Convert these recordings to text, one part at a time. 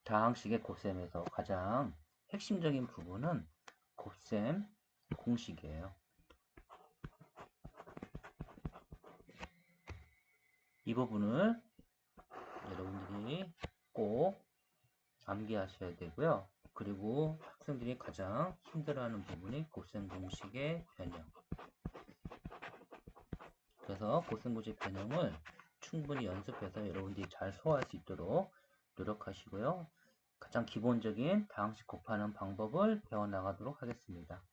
다항식의 곱셈에서 가장 핵심적인 부분은 곱셈 공식이에요. 이 부분을 여러분들이 꼭 암기하셔야 되고요. 그리고 학생들이 가장 힘들어하는 부분이 곱셈 공식의 변형. 그래서 곱셈 공식 변형을 충분히 연습해서 여러분들이 잘 소화할 수 있도록 노력하시고요. 가장 기본적인 다항식 곱하는 방법을 배워나가도록 하겠습니다.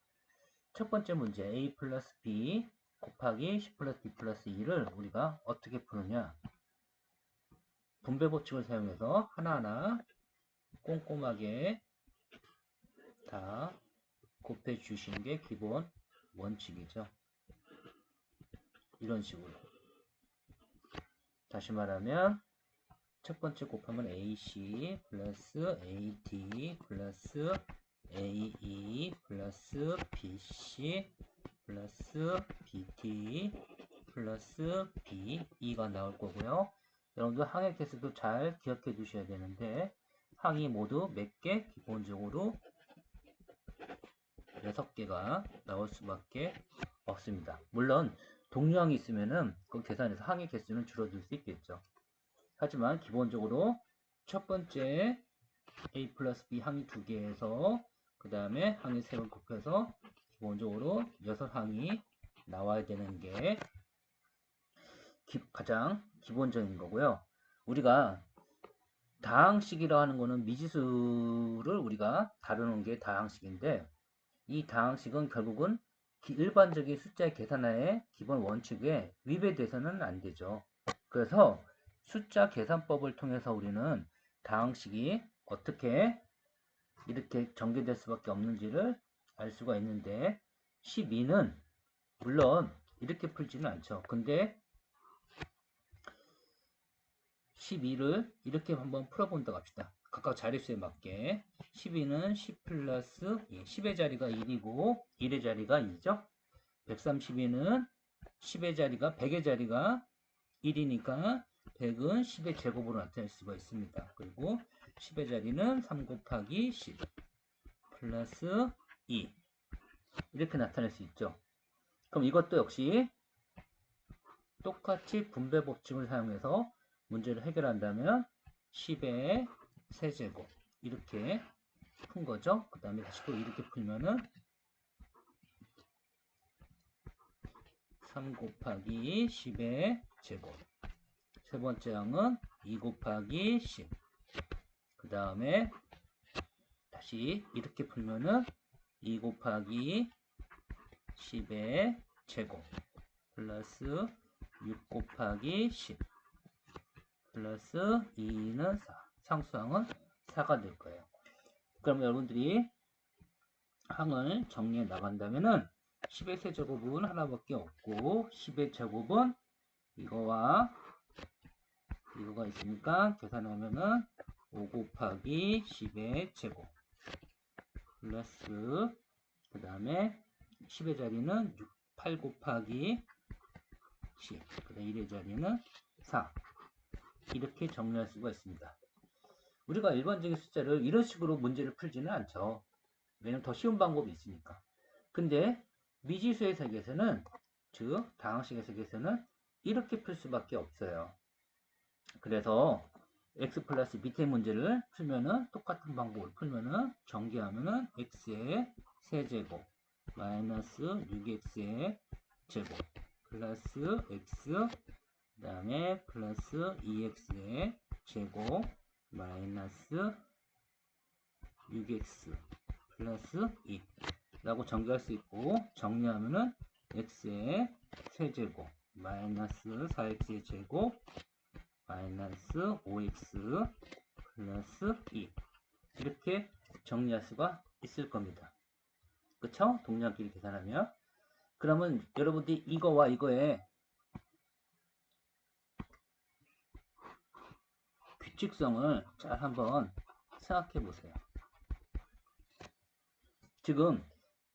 첫 번째 문제 a 플러스 b 곱하기 10 플러스 b 플러스 2를 우리가 어떻게 푸느냐. 분배 법칙을 사용해서 하나하나 꼼꼼하게 다 곱해 주시는 게 기본 원칙이죠. 이런 식으로. 다시 말하면 첫 번째 곱하면 AC 플러스 AD 플러스 AE 플러스 BC 플러스 BD 플러스 BE가 나올 거고요. 여러분들 항의 개수도 잘 기억해 두셔야 되는데 항이 모두 몇 개? 기본적으로 6개가 나올 수밖에 없습니다. 물론 동류항이 있으면은 그 계산해서 항의 개수는 줄어들 수 있겠죠. 하지만 기본적으로 첫 번째 a 플러스 b 항이 2개에서 그 다음에 항이 3번 곱해서 기본적으로 6항이 나와야 되는 게 가장 기본적인 거고요. 우리가 다항식이라 하는 거는 미지수를 우리가 다루는 게 다항식인데 이 다항식은 결국은 일반적인 숫자의 계산하에 기본 원칙에 위배돼서는 안 되죠. 그래서 숫자 계산법을 통해서 우리는 다항식이 어떻게 이렇게 전개될 수밖에 없는지를 알 수가 있는데 12는 물론 이렇게 풀지는 않죠. 근데 12를 이렇게 한번 풀어본다고 합시다. 각각 자릿수에 맞게 12는 10 플러스 2, 10의 자리가 1이고 1의 자리가 2죠. 132는 10의 자리가 100의 자리가 1이니까 100은 10의 제곱으로 나타낼 수가 있습니다. 그리고 10의 자리는 3 곱하기 10 플러스 2 이렇게 나타낼 수 있죠. 그럼 이것도 역시 똑같이 분배 법칙을 사용해서 문제를 해결한다면 10의 세제곱 이렇게 푼 거죠. 그 다음에 다시 또 이렇게 풀면은 3 곱하기 10의 제곱 세 번째 항은 2 곱하기 10 그 다음에 다시 이렇게 풀면은 2 곱하기 10의 제곱 플러스 6 곱하기 10 플러스 2는 4 상수항은 4가 될 거예요. 그럼 여러분들이 항을 정리해 나간다면은 10의 세제곱은 하나밖에 없고 10의 제곱은 이거와 이거가 있으니까 계산하면은 5 곱하기 10의 제곱 플러스 그 다음에 10의 자리는 8 곱하기 10 그 다음에 1의 자리는 4 이렇게 정리할 수가 있습니다. 우리가 일반적인 숫자를 이런 식으로 문제를 풀지는 않죠. 왜냐면 더 쉬운 방법이 있으니까. 근데 미지수의 세계에서는 즉 다항식의 세계에서는 이렇게 풀 수밖에 없어요. 그래서 x 플러스 밑에 문제를 풀면은 똑같은 방법을 풀면은 전개하면은 x의 세제곱 마이너스 6x의 제곱 플러스 x 그 다음에 플러스 2x의 제곱 마이너스 6x 플러스 2 라고 전개할 수 있고 정리하면은 x의 세제곱 마이너스 4x의 제곱 마이너스 5x 플러스 2 이렇게 정리할 수가 있을 겁니다. 그쵸? 동량끼리 계산하면 그러면 여러분들이 이거와 이거의 규칙성을 잘 한번 생각해 보세요. 지금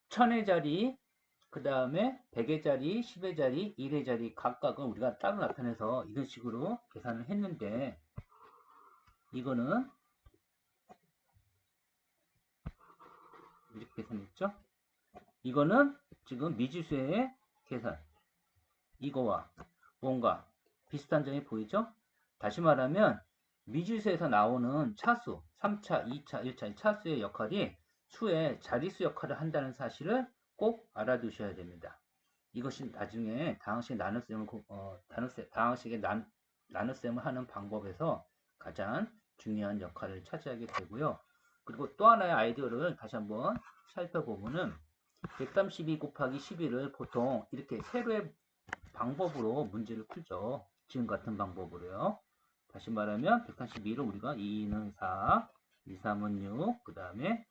1000의 자리 그 다음에 100의 자리, 10의 자리, 1의 자리 각각은 우리가 따로 나타내서 이런 식으로 계산을 했는데 이거는 이렇게 계산했죠? 이거는 지금 미지수의 계산. 이거와 뭔가 비슷한 점이 보이죠? 다시 말하면 미지수에서 나오는 차수, 3차, 2차, 1차 차수의 역할이 수의 자릿수 역할을 한다는 사실을 꼭 알아두셔야 됩니다. 이것이 나중에 다항식 나눗셈을 다항식의 나눗셈을 하는 방법에서 가장 중요한 역할을 차지하게 되고요. 그리고 또 하나의 아이디어를 다시 한번 살펴보면은 132 곱하기 11을 보통 이렇게 세로의 방법으로 문제를 풀죠. 지금 같은 방법으로요. 다시 말하면 132를 우리가 2는 4, 2, 3은 6, 그 다음에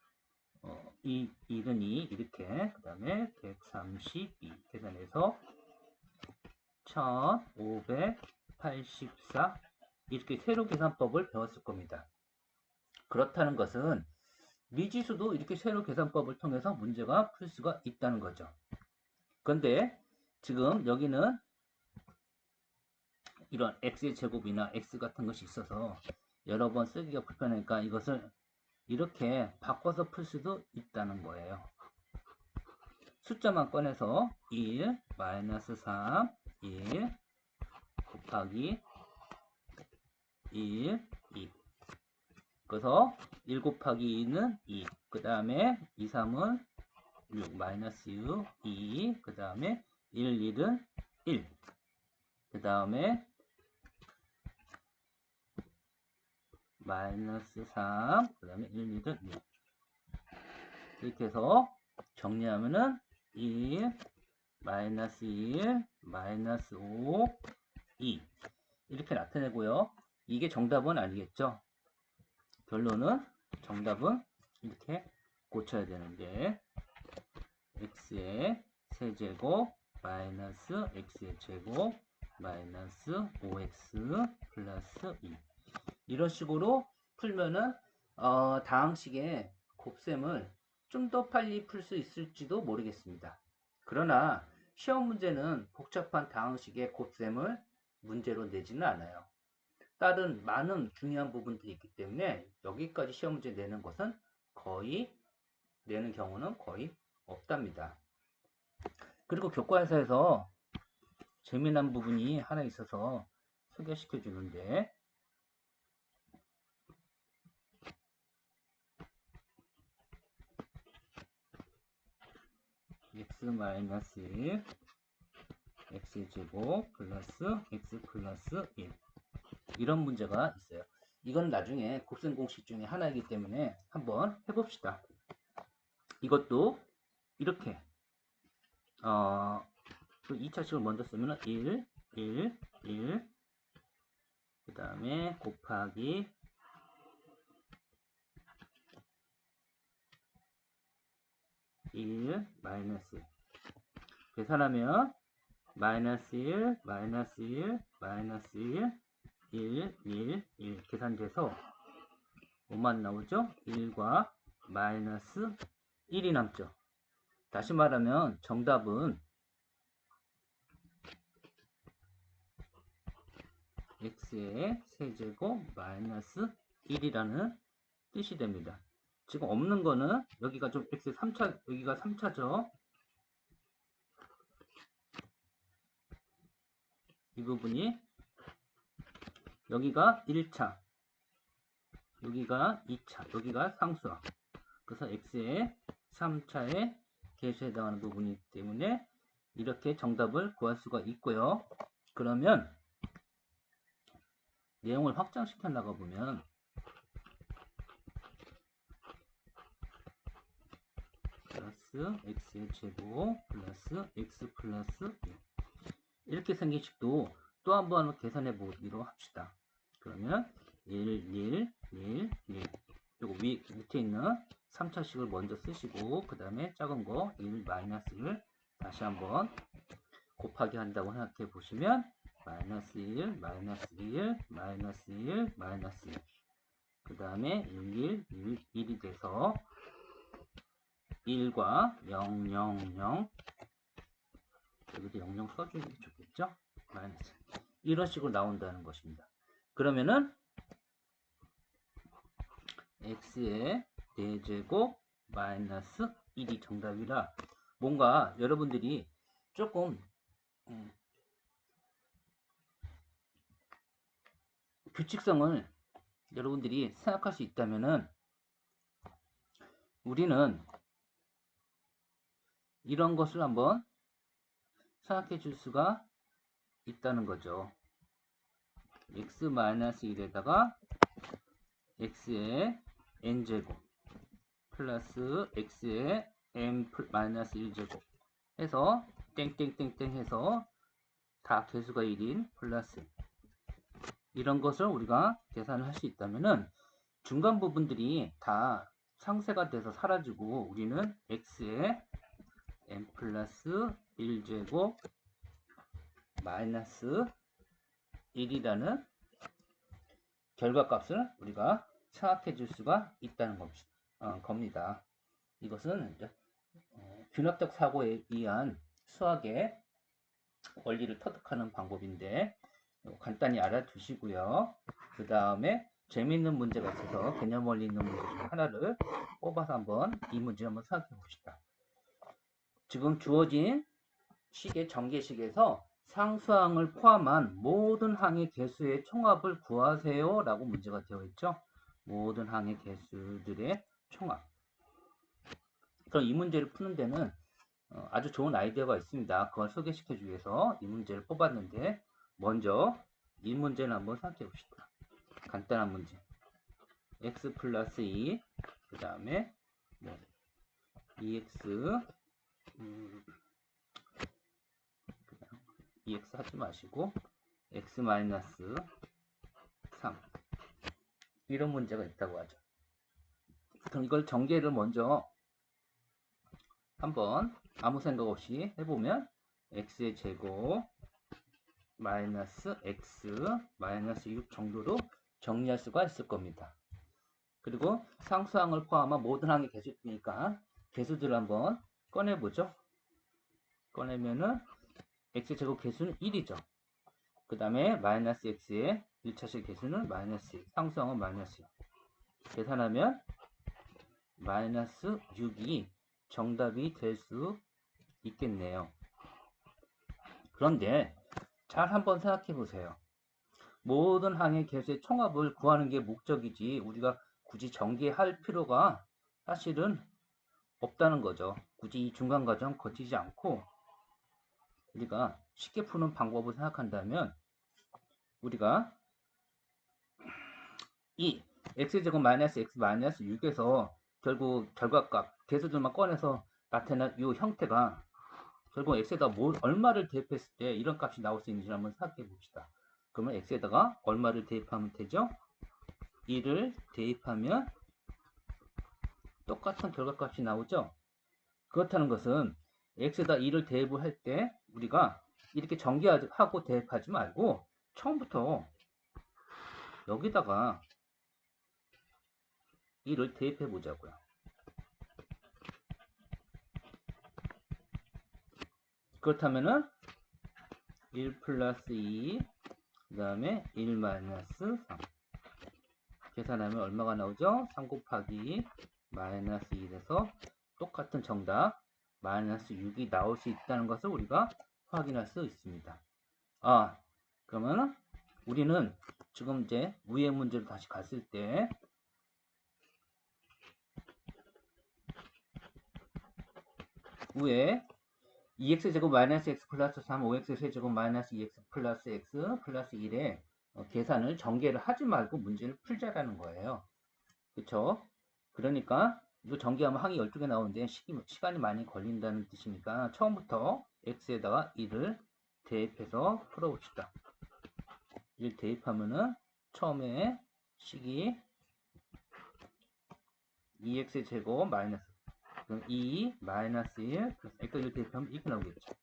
1은 2 이렇게 그 다음에 132 계산해서 1584 이렇게 세로 계산법을 배웠을 겁니다. 그렇다는 것은 미지수도 이렇게 세로 계산법을 통해서 문제가 풀 수가 있다는 거죠. 그런데 지금 여기는 이런 x의 제곱이나 x 같은 것이 있어서 여러 번 쓰기가 불편하니까 이것을 이렇게 바꿔서 풀 수도 있다는 거예요. 숫자만 꺼내서 1, 마이너스 3, 1 곱하기 1, 2 그래서 1 곱하기 2는 2, 그 다음에 2, 3은 6, 마이너스 6, 2, 그 다음에 1, 1은 1, 그 다음에 마이너스 3, 그 다음에 1, 1은 6 이렇게 해서 정리하면은 1, 마이너스 1, 마이너스 5, 2 이렇게 나타내고요. 이게 정답은 아니겠죠? 결론은 정답은 이렇게 고쳐야 되는데 x의 세제곱 마이너스 x의 제곱 마이너스 5x 플러스 2 이런 식으로 풀면은 다항식의 곱셈을 좀 더 빨리 풀 수 있을지도 모르겠습니다. 그러나 시험 문제는 복잡한 다항식의 곱셈을 문제로 내지는 않아요. 다른 많은 중요한 부분들이 있기 때문에 여기까지 시험 문제 내는 것은 거의 내는 경우는 거의 없답니다. 그리고 교과서에서 재미난 부분이 하나 있어서 소개시켜 주는데 x-1 x제곱 플러스 x 플러스 1 이런 문제가 있어요. 이건 나중에 곱셈 공식 중에 하나이기 때문에 한번 해봅시다. 이것도 이렇게 2차식을 먼저 쓰면 1, 1, 1 그 다음에 곱하기 1, 마이너스 계산하면 마이너스 1, 마이너스 1, 마이너스 1, 1, 1, 1 계산돼서 뭐만 나오죠? 1과 마이너스 1이 남죠. 다시 말하면 정답은 x의 세제곱 마이너스 1이라는 뜻이 됩니다. 지금 없는 거는 여기가 좀 x의 3차, 여기가 3차죠. 이 부분이 여기가 1차, 여기가 2차, 여기가 상수항. 그래서 x의 3차에 계수에 해당하는 부분이기 때문에 이렇게 정답을 구할 수가 있고요. 그러면 내용을 확장시켜 나가보면 플러스 x의 제곱 플러스 x 플러스 1 이렇게 생긴 식도 또 한 번 계산해 보기로 합시다. 그러면 1, 1, 1, 1 그리고 밑에 있는 3차식을 먼저 쓰시고 그 다음에 작은 거 1 마이너스를 다시 한번 곱하기 한다고 생각해 보시면 마이너스 1, 마이너스 1, 마이너스 1, 마이너스 1 그 다음에 1, 1, 1이 돼서 1과 0, 0, 0 여기도 0, 0 써주는 게 좋겠죠? 마이너스 이런 식으로 나온다는 것입니다. 그러면은 x의 4제곱 마이너스 1이 정답이라 뭔가 여러분들이 조금 규칙성을 여러분들이 생각할 수 있다면은 우리는 이런 것을 한번 생각해 줄 수가 있다는 거죠. x-1에다가 x의 n제곱 플러스 x의 n-1제곱 해서 땡땡땡땡 해서 다 개수가 1인 플러스 이런 것을 우리가 계산을 할 수 있다면은 중간 부분들이 다 상쇄가 돼서 사라지고 우리는 x의 n 플러스 1제곱 마이너스 1이라는 결과값을 우리가 생각해 줄 수가 있다는 겁니다. 이것은 이제 균합적 사고에 의한 수학의 원리를 터득하는 방법인데 간단히 알아두시고요. 그 다음에 재미있는 문제가 있어서 개념 원리 있는 문제 중 하나를 뽑아서 한번 이 문제 한번 생각해 봅시다. 지금 주어진 식의 전개식에서 상수항을 포함한 모든 항의 개수의 총합을 구하세요 라고 문제가 되어 있죠. 모든 항의 개수들의 총합. 그럼 이 문제를 푸는 데는 아주 좋은 아이디어가 있습니다. 그걸 소개시켜 주기 위해서 이 문제를 뽑았는데 먼저 이 문제는 한번 생각해 봅시다. 간단한 문제. x 플러스 2, 그 다음에 2x 2x 하지 마시고 x 마이너스 3 이런 문제가 있다고 하죠. 그럼 이걸 전개를 먼저 한번 아무 생각 없이 해보면 x의 제곱 마이너스 x 마이너스 6 정도로 정리할 수가 있을 겁니다. 그리고 상수항을 포함한 모든 항의 개수니까 개수들을 한번 꺼내보죠. 꺼내면은 x제곱 개수는 1이죠. 그 다음에 마이너스 x의 1차식 개수는 마이너스 1, 상수항은 마이너스 6. 계산하면 마이너스 6이 정답이 될 수 있겠네요. 그런데 잘 한번 생각해 보세요. 모든 항의 개수의 총합을 구하는 게 목적이지 우리가 굳이 전개할 필요가 사실은 없다는 거죠. 굳이 이 중간 과정 거치지 않고 우리가 쉽게 푸는 방법을 생각한다면 우리가 이 x제곱 마이너스 x 마이너스 6에서 결국 결과값 개수들만 꺼내서 나타난 이 형태가 결국 x에다 얼마를 대입했을 때 이런 값이 나올 수 있는지 한번 생각해 봅시다. 그러면 x에다가 얼마를 대입하면 되죠? 1을 대입하면 똑같은 결과값이 나오죠? 그렇다는 것은 x에다 2를 대입을 할 때 우리가 이렇게 전개하고 대입하지 말고 처음부터 여기다가 2를 대입해 보자고요. 그렇다면은 1 플러스 2 그 다음에 1 마이너스 3 계산하면 얼마가 나오죠? 3 곱하기 마이너스 1에서 똑같은 정답 마이너스 6이 나올 수 있다는 것을 우리가 확인할 수 있습니다. 그러면 우리는 지금 이제 위의 문제로 다시 갔을 때 위에 2x제곱 마이너스 x 플러스 3 5x 세제곱 마이너스 2x 플러스 x 플러스 1에 계산을 전개를 하지 말고 문제를 풀자라는 거예요. 그쵸? 그러니까 이거 전개하면 항이 12개 나오는데 시간이 많이 걸린다는 뜻이니까 처음부터 x에다가 1을 대입해서 풀어봅시다. 1 대입하면은 처음에 식이 2x 제곱 마이너스 그럼 2 마이너스 1 플러스 x 1 대입하면 이렇게 나오겠죠.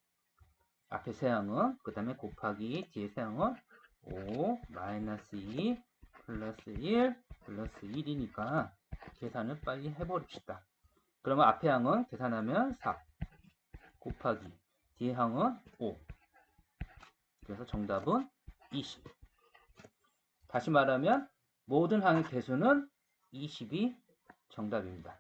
앞에 세항은 그 다음에 곱하기 뒤에 세항은 5 마이너스 2 플러스 1 플러스 1이니까 계산을 빨리 해버립시다. 그러면 앞에 항은 계산하면 4 곱하기 뒤에 항은 5 그래서 정답은 20. 다시 말하면 모든 항의 개수는 20이 정답입니다.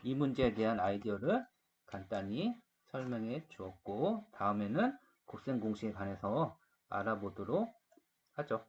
이 문제에 대한 아이디어를 간단히 설명해 주었고, 다음에는 곱셈 공식에 관해서 알아보도록 하죠.